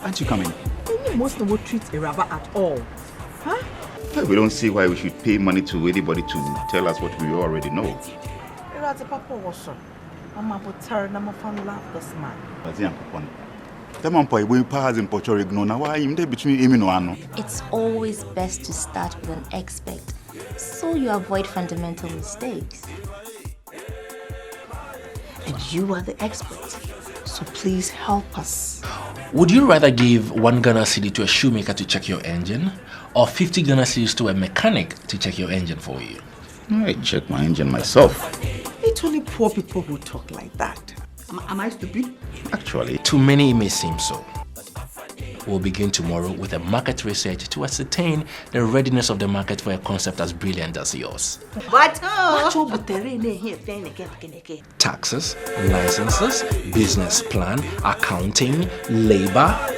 Aren't you coming? Most of treat a rabbi at all. Huh? We don't see why we should pay money to anybody to tell us what we already know. I'm about to turn them off and laugh this man. It's always best to start with an expert, so you avoid fundamental mistakes. And you are the expert, so please help us. Would you rather give 1 Ghana cedi to a shoemaker to check your engine, or 50 Ghana cedis to a mechanic to check your engine for you? I check my engine myself. It's only poor people who talk like that. Am I stupid? Actually, To many, it may seem so. We'll begin tomorrow with a market research to ascertain the readiness of the market for a concept as brilliant as yours. Taxes, licenses, business plan, accounting, labor,